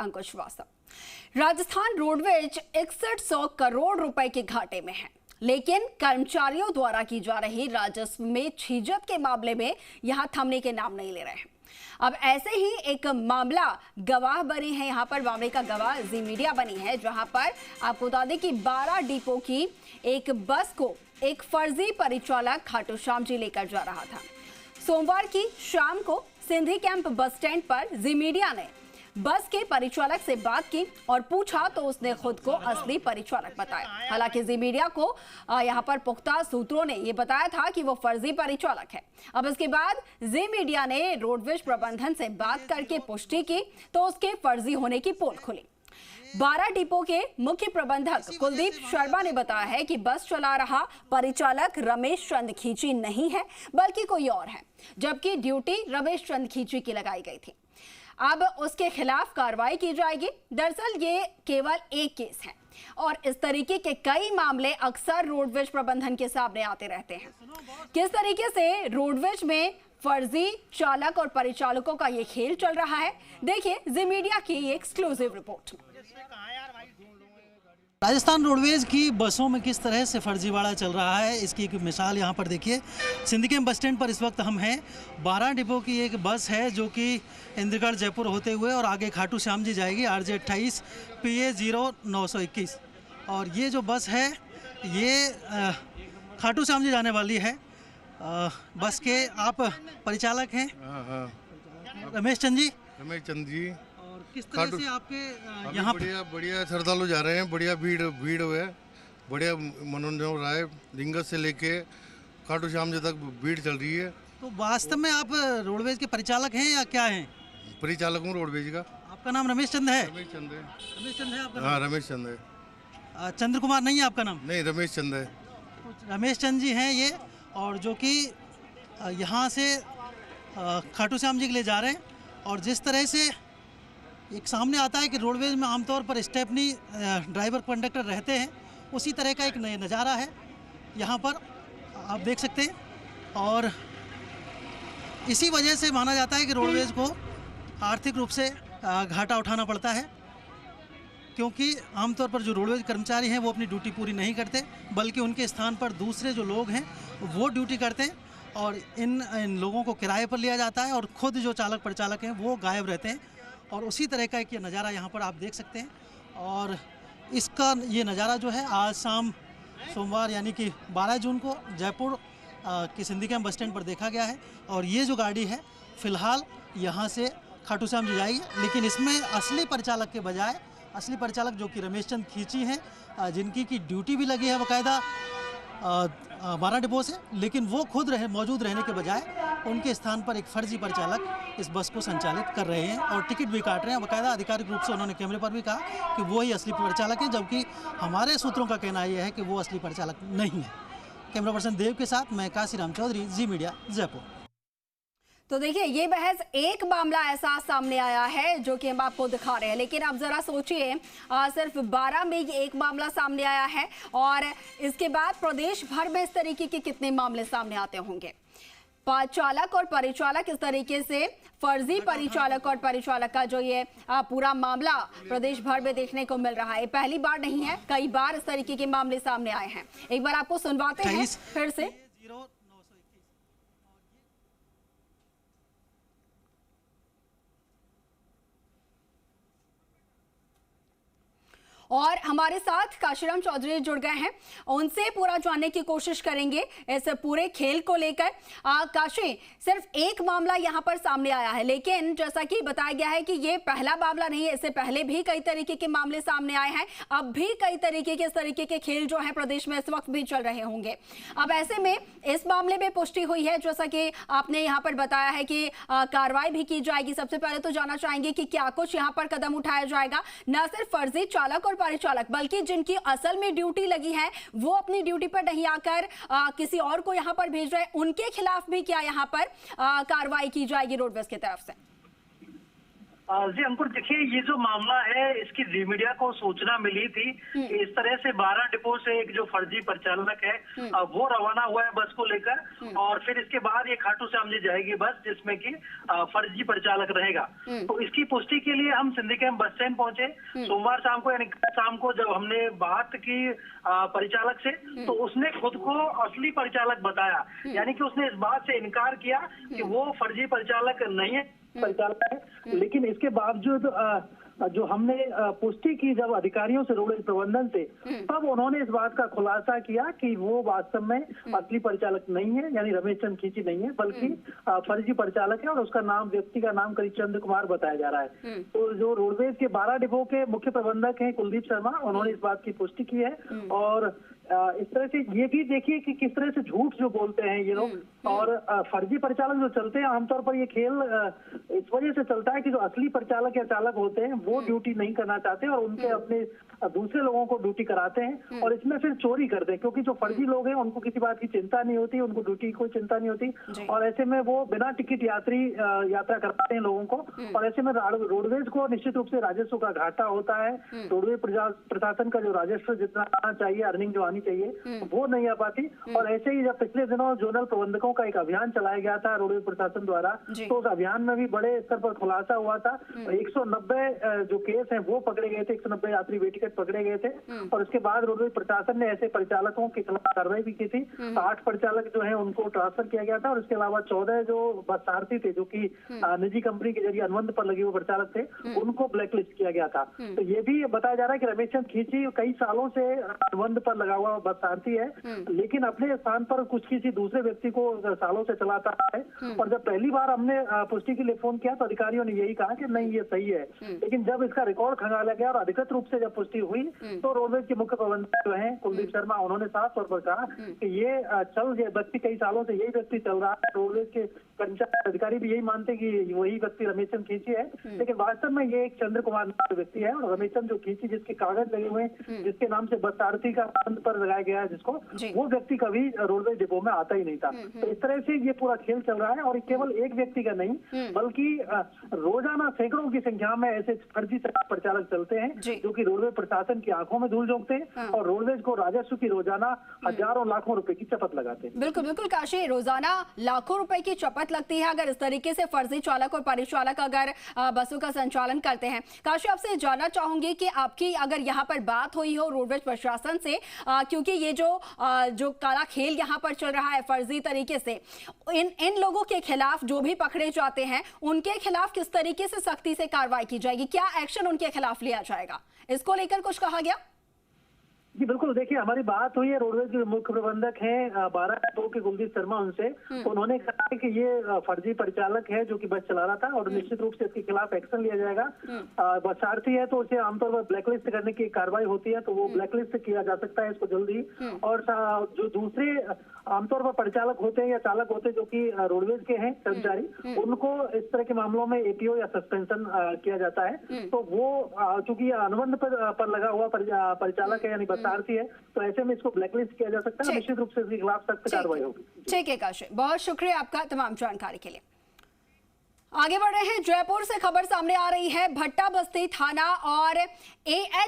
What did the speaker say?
अंकुश Srivastava. Rajasthan roadways 6100 crore रुपए के घाटे में है, लेकिन कर्मचारियों द्वारा की जा रही राजस्व में छीजत के मामले में यहां थमने के नाम नहीं ले रहे हैं। अब ऐसे ही एक मामला गवाह बनी है, यहां पर मामले का गवाह जी मीडिया बनी है, जहां पर आपको बता दें कि 12 डिपो की एक बस को एक फर्जी परिचालक खाटू श्याम जी लेकर जा रहा था। सोमवार की शाम को सिंधी कैंप बस स्टैंड पर जी मीडिया ने बस के परिचालक से बात की और पूछा तो उसने खुद को असली परिचालक बताया। हालांकि जी मीडिया को यहां पर पुख्ता सूत्रों ने यह बताया था कि वो फर्जी परिचालक है। अब इसके बाद जी मीडिया ने रोडवेज प्रबंधन से बात करके पुष्टि की तो उसके फर्जी होने की पोल खुली। 12 डिपो के मुख्य प्रबंधक कुलदीप शर्मा ने बताया है कि बस चला रहा परिचालक रमेश चंद खींची नहीं है बल्कि कोई और है, जबकि ड्यूटी रमेश चंद खींची की लगाई गई थी। अब उसके खिलाफ कार्रवाई की जाएगी। दरअसल ये केवल एक केस है और इस तरीके के कई मामले अक्सर रोडवेज प्रबंधन के सामने आते रहते हैं। किस तरीके से रोडवेज में फर्जी चालक और परिचालकों का ये खेल चल रहा है, देखिए जी मीडिया की ये एक्सक्लूसिव रिपोर्ट में। राजस्थान रोडवेज की बसों में किस तरह से फर्जीवाड़ा चल रहा है, इसकी एक मिसाल यहाँ पर देखिए। सिंधी कैंप बस स्टैंड पर इस वक्त हम हैं। 12 डिपो की एक बस है जो कि इंद्रगढ़ जयपुर होते हुए और आगे खाटू श्याम जी जाएगी, RJ 28 PA 0921। और ये जो बस है ये खाटू श्याम जी जाने वाली है। बस के आप परिचालक हैं? रमेश चंद जी। रमेश चंद जी। किस तरह से आपके यहाँ बढ़िया श्रद्धालु जा रहे हैं, बढ़िया भीड़ है, बढ़िया मनोरंजन हो रहा है। रिंगस से लेके खाटू श्याम जी तक भीड़ चल रही है। तो वास्तव में आप रोडवेज के परिचालक हैं या क्या हैं? परिचालक हूँ रोडवेज का। आपका नाम रमेश चंद है? रमेश चंद है। रमेश चंद है आपका नाम? हाँ, रमेश चंद है। चंद्र कुमार नहीं है आपका नाम? नहीं, रमेश चंद है। रमेश चंद जी हैं ये, और जो कि यहाँ से खाटू श्याम जी के लिए जा रहे हैं। और जिस तरह से एक सामने आता है कि रोडवेज में आमतौर पर स्टेपनी ड्राइवर कंडक्टर रहते हैं, उसी तरह का एक नज़ारा है यहाँ पर आप देख सकते हैं। और इसी वजह से माना जाता है कि रोडवेज को आर्थिक रूप से घाटा उठाना पड़ता है, क्योंकि आमतौर पर जो रोडवेज कर्मचारी हैं वो अपनी ड्यूटी पूरी नहीं करते, बल्कि उनके स्थान पर दूसरे जो लोग हैं वो ड्यूटी करते हैं और इन लोगों को किराए पर लिया जाता है और खुद जो चालक परिचालक हैं वो गायब रहते हैं। और उसी तरह का एक ये नज़ारा यहाँ पर आप देख सकते हैं। और इसका ये नज़ारा जो है आज शाम सोमवार यानी कि 12 जून को जयपुर के सिंधी कैंप बस स्टैंड पर देखा गया है। और ये जो गाड़ी है फ़िलहाल यहाँ से खाटू श्याम जी जाएगी, लेकिन इसमें असली परिचालक के बजाय असली परिचालक जो कि रमेश चंद खींची हैं, जिनकी की ड्यूटी भी लगी है बाकायदा 12 डिपो से, लेकिन वो खुद मौजूद रहने के बजाय उनके स्थान पर एक फर्जी परिचालक इस बस को संचालित कर रहे हैं और टिकट भी काट रहे हैं। बाकायदा आधिकारिक रूप से उन्होंने कैमरे पर भी कहा कि वो ही असली परिचालक हैं, जबकि हमारे सूत्रों का कहना यह है कि वो असली परिचालक नहीं है। कैमरा पर्सन देव के साथ मैं काशीराम चौधरी, जी मीडिया, जयपुर। तो देखिए ये बहस एक मामला ऐसा सामने आया है जो कि हम आपको दिखा रहे हैं, लेकिन आप जरा सोचिए सिर्फ 12 में ये एक मामला सामने आया है और इसके बाद प्रदेश भर में इस तरीके के कितने मामले सामने आते होंगे। चालक और परिचालक इस तरीके से फर्जी परिचालक और परिचालक का जो ये पूरा मामला प्रदेश भर में देखने को मिल रहा है, पहली बार नहीं है, कई बार इस तरीके के मामले सामने आए हैं। एक बार आपको सुनवाते हैं फिर से। और हमारे साथ काशीराम चौधरी जुड़ गए हैं, उनसे पूरा जानने की कोशिश करेंगे इस पूरे खेल को लेकर। काशी, सिर्फ एक मामला यहां पर सामने आया है, लेकिन जैसा कि बताया गया है कि ये पहला मामला नहीं है, इससे पहले भी कई तरीके के मामले सामने आए हैं। अब भी कई तरीके के इस तरीके के खेल जो है प्रदेश में इस वक्त भी चल रहे होंगे। अब ऐसे में इस मामले में पुष्टि हुई है, जैसा कि आपने यहाँ पर बताया है कि कार्रवाई भी की जाएगी। सबसे पहले तो जानना चाहेंगे कि क्या कुछ यहाँ पर कदम उठाया जाएगा, न सिर्फ फर्जी चालक और परिचालक बल्कि जिनकी असल में ड्यूटी लगी है वो अपनी ड्यूटी पर नहीं आकर किसी और को यहां पर भेज रहे हैं, उनके खिलाफ भी क्या यहां पर कार्रवाई की जाएगी रोडवेज की तरफ से? जी अंकुर, देखिए ये जो मामला है इसकी जी मीडिया को सूचना मिली थी कि इस तरह से 12 डिपो से एक जो फर्जी परिचालक है वो रवाना हुआ है बस को लेकर, और फिर इसके बाद ये खाटू श्याम जी जाएगी बस जिसमें कि फर्जी परिचालक रहेगा। तो इसकी पुष्टि के लिए हम सिंधी कैंप बस स्टैंड पहुंचे सोमवार शाम को, यानी शाम को जब हमने बात की परिचालक से, तो उसने खुद को असली परिचालक बताया, यानी कि उसने इस बात से इनकार किया कि वो फर्जी परिचालक नहीं है, परिचालक है। लेकिन इसके बावजूद जो हमने पुष्टि की जब अधिकारियों से रोडवेज प्रबंधन से, तब उन्होंने इस बात का खुलासा किया कि वो वास्तव में असली परिचालक नहीं है, यानी रमेश चंद खींची नहीं है, बल्कि फर्जी परिचालक है, और उसका नाम, व्यक्ति का नाम करीब चंद्र कुमार बताया जा रहा है। तो जो रोडवेज के 12 डिपो के मुख्य प्रबंधक हैं कुलदीप शर्मा, उन्होंने इस बात की पुष्टि की है। और इस तरह से ये भी देखिए कि किस तरह से झूठ जो बोलते हैं ये लोग, और फर्जी परिचालक जो चलते हैं, आमतौर पर ये खेल इस वजह से चलता है कि जो असली परिचालक या चालक होते हैं वो ड्यूटी नहीं करना चाहते और उनके अपने दूसरे लोगों को ड्यूटी कराते हैं, और इसमें फिर चोरी करते हैं, क्योंकि जो फर्जी लोग हैं उनको किसी बात की चिंता नहीं होती, उनको ड्यूटी की कोई चिंता नहीं होती, और ऐसे में वो बिना टिकट यात्रा कराते हैं लोगों को, और ऐसे में रोडवेज को निश्चित रूप से राजस्व का घाटा होता है। रोडवेज प्रशासन का जो राजस्व जितना आना चाहिए, अर्निंग जो आनी चाहिए, वो नहीं आ पाती। और ऐसे ही जब पिछले दिनों जोनल प्रबंधकों का एक अभियान चलाया गया था रोडवेज प्रशासन द्वारा, तो उस अभियान में भी बड़े स्तर पर खुलासा हुआ था। 190 जो केस हैं वो पकड़े गए थे, 190 यात्री वे टिकट पकड़े गए थे, और उसके बाद रोडवेज प्रशासन ने ऐसे परिचालकों के खिलाफ कार्रवाई भी की थी। 8 परिचालक जो है उनको ट्रांसफर किया गया था, और इसके अलावा 14 जो बस सारथी थे जो कि निजी कंपनी के जरिए अनुबंध पर लगे हुए परिचालक थे, उनको ब्लैकलिस्ट किया गया था। तो ये भी बताया जा रहा है कि रमेश चंद खींची कई सालों से अनुबंध पर लगा हुआ बस सारथी है, लेकिन अपने स्थान पर कुछ किसी दूसरे व्यक्ति को सालों से चलाता है। और जब पहली बार हमने पुष्टि के लिए फोन किया तो अधिकारियों ने यही कहा कि नहीं ये सही है, लेकिन जब इसका रिकॉर्ड खंगाला गया और अधिकृत रूप से जब पुष्टि हुई तो रोडवेज के मुख्य प्रबंधक जो है कुलदीप शर्मा, उन्होंने साफ तौर पर कहा कि ये व्यक्ति कई सालों से यही व्यक्ति चल रहा है। रोडवेज के कर्मचारी अधिकारी भी यही मानते हैं कि वही व्यक्ति रमेश चंद खींची है, लेकिन वास्तव में ये एक चंद्र कुमार व्यक्ति है, और रमेश चंद जो खींची जिसके कागज लगे हुए हैं, जिसके नाम से बस सारथी का बंद पर लगाया गया है जिसको, वो व्यक्ति कभी रोडवेज डिपो में आता ही नहीं था। तो इस तरह से ये पूरा खेल चल रहा है, और केवल एक व्यक्ति का नहीं बल्कि रोजाना सैकड़ों की संख्या में ऐसे फर्जी परिचालक चलते हैं जो कि रोडवेज प्रशासन की आंखों में धूल झोंकते हैं और रोडवेज को राजस्व की रोजाना हजारों लाखों रुपए की चपत लगाते हैं। बिल्कुल बिल्कुल काशी, रोजाना लाखों रुपए की चपत लगती है अगर इस तरीके से फर्जी चालक और परिचालक अगर बसों का संचालन करते हैं। काशी, आपसे जानना चाहूंगी कि आपकी अगर यहाँ पर बात हुई हो रोडवेज प्रशासन से, क्योंकि ये जो काला खेल यहाँ पर चल रहा है फर्जी तरीके से, इन लोगों के खिलाफ जो भी पकड़े जाते हैं उनके खिलाफ किस तरीके से सख्ती से कार्रवाई की जाएगी, क्या एक्शन उनके खिलाफ लिया जाएगा, इसको लेकर कुछ कहा गया? जी बिल्कुल, देखिए हमारी बात हुई है रोडवेज के मुख्य प्रबंधक हैं 12 डिपो के कुलदीप शर्मा, उनसे तो उन्होंने कहा कि ये फर्जी परिचालक है जो कि बस चला रहा था और निश्चित रूप से इसके खिलाफ एक्शन लिया जाएगा। बस सारथी है तो उसे आमतौर पर ब्लैकलिस्ट करने की कार्रवाई होती है, तो वो ब्लैकलिस्ट किया जा सकता है इसको जल्दी। और जो दूसरे आमतौर पर परिचालक होते हैं या चालक होते हैं जो कि रोडवेज के हैं कर्मचारी, उनको इस तरह के मामलों में एपीओ या सस्पेंशन किया जाता है। तो वो चूंकि अनुबंध पर लगा हुआ परिचालक है यानी सारथी है, तो ऐसे में इसको ब्लैकलिस्ट किया जा सकता है, निश्चित रूप से इसके खिलाफ सख्त कार्रवाई होगी। ठीक है काशी, बहुत शुक्रिया आपका तमाम जानकारी के लिए। आगे बढ़ रहे हैं, जयपुर से खबर सामने आ रही है। भट्टा बस्ती थाना और AH